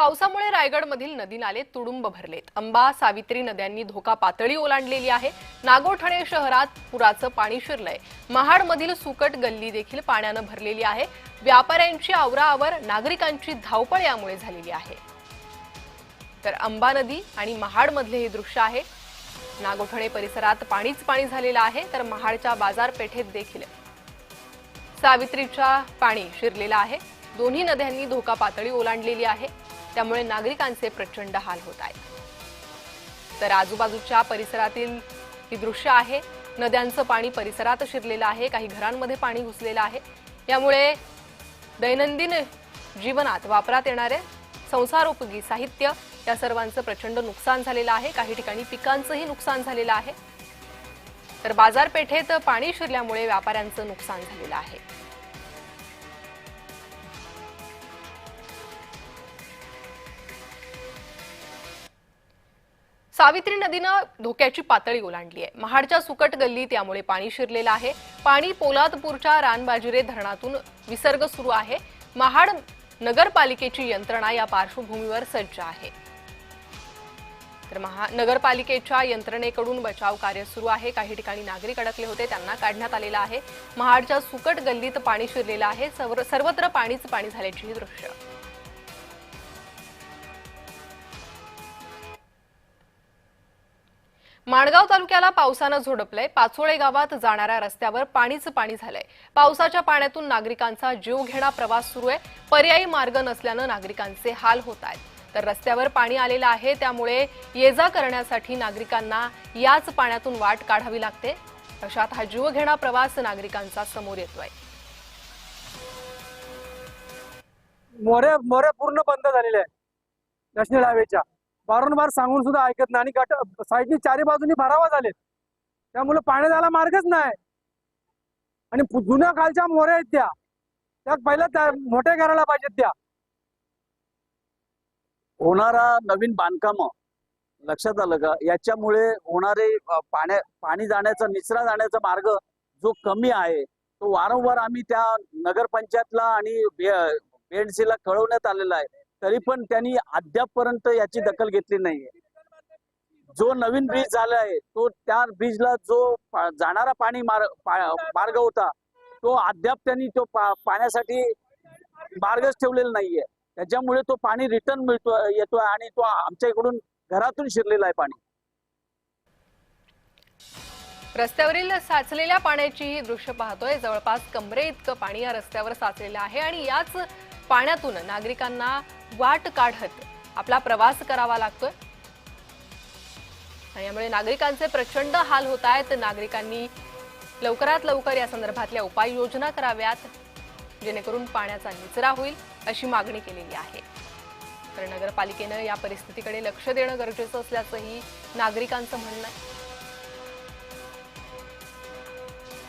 पावसामुळे रायगडमधील नदी नाले तुडुंब भरलेत। अंबा, सावित्री नद्यांनी धोका पातळी ओलांडलेली आहे। नागोठणे शहरात पुराचं पाणी शिरलंय। महाडमधील सुकट गल्ली देखील पाण्याने भरलेली आहे। व्यापाऱ्यांची आवराआवर, नागरिकांची धावपळ यामुळे झालेली आहे। तर अंबा नदी आणि महाडमधले हे दृश्य आहे। नागोठणे परिसरात पाणीच पाणी झालेलं आहे, तर महाडच्या बाजारपेठेत देखील सावित्रीच्या पाणी शिरलेलं आहे। दोन्ही नद्यांनी धोका पातळी ओलांडलेली आहे, त्यामुळे नागरिकांचे प्रचंड हाल होत आहेत। तर आजूबाजूच्या परिसरातील ही दृश्य आहे। नद्यांचं पाणी परिसरात शिरलेलं आहे, काही घरांमध्ये पाणी घुसलेलं आहे। यामुळे दैनंदिन जीवनात वापरात येणारे संसारोपयोगी साहित्य या सर्वांचं प्रचंड नुकसान झालेलं आहे। काही ठिकाणी पिकांचंही नुकसान झालेलं आहे। तर बाजारपेठेत पाणी शिरल्यामुळे व्यापाऱ्यांचं नुकसान झालेलं आहे। सावित्री नदीनं धोक्याची पातळी ओलांडली आहे। महाडच्या सुकट गल्लीत यामुळे पाणी शिरलेलं आहे। पाणी पोलादपूरच्या रानबाजिरे धरणातून विसर्ग सुरू आहे। महाड नगरपालिकेची यंत्रणा या पार्श्वभूमीवर सज्ज आहे। तर नगरपालिकेच्या यंत्रणेकडून बचाव कार्य सुरू आहे। काही ठिकाणी नागरिक अडकले होते, त्यांना काढण्यात आलेलं आहे। महाडच्या सुकट गल्लीत पाणी शिरलेलं आहे। सर्वत्र पाणीच पाणी झाल्याची ही दृश्य। माणगाव तालुक्याला पावसानं झोडपलंय। पाचोळे गावात जाणाऱ्या रस्त्यावर पाणीच पाणी झालंय। पावसाच्या पाण्यातून नागरिकांचा जीवघेणा प्रवास सुरू आहे। पर्यायी मार्ग नसल्यानं नागरिकांचे हाल होत आहेत। तर रस्त्यावर पाणी आलेलं आहे, त्यामुळे ये-जा करण्यासाठी नागरिकांना याच पाण्यातून वाट काढावी लागते। अशात हा जीवघेणा प्रवास नागरिकांचा समोर येतोय। मोऱ्या पूर्ण बंद झालेले आहे नॅशनल हायवेच्या। वारंवार सांगून सुद्धा ऐकत नाही आणि साईडनी चारी बाजूनी भरावा झाले, त्यामुळे पाणी जायला मार्गच नाही। आणि जुन्या कालच्या मोऱ्या आहेत त्या पहिल्या मोठ्या करायला पाहिजेत। त्या होणारा नवीन बांधकाम लक्षात आलं का? याच्यामुळे होणारे पाणी जाण्याचा, निचरा जाण्याचा मार्ग जो कमी आहे तो वारंवार आम्ही त्या नगरपंचायतला आणि BNC ला कळवण्यात आलेला आहे, तरी पण त्यांनी अद्यापपर्यंत याची दखल घेतली नाहीये। जो नवीन ब्रिज झाला आहे तो त्या ब्रिजला जो जाणारा पाणी मार्ग होता तो अद्याप त्यांनी तो पाण्यासाठी मार्गच ठेवलेला नाहीये। त्याच्यामुळे तो पाणी रिटर्न येतोय आणि तो आमच्या इकडून घरातून शिरलेला आहे पाणी। रस्त्यावरील साचलेल्या पाण्याची दृश्य पाहतोय। जवळपास कमरे इतकं पाणी या रस्त्यावर साचलेलं आहे आणि याच पाण्यातून नागरिकांना वाट काढत आपला प्रवास करावा लागतोय। यामुळे नागरिकांचे प्रचंड हाल होत आहेत। नागरिकांनी लवकरात लवकर या संदर्भातल्या उपाययोजना कराव्यात, जेणेकरून पाण्याचा निचरा होईल अशी मागणी केलेली आहे। तर नगरपालिकेनं या परिस्थितीकडे लक्ष देणं गरजेचं असल्याचंही नागरिकांचं म्हणणं आहे।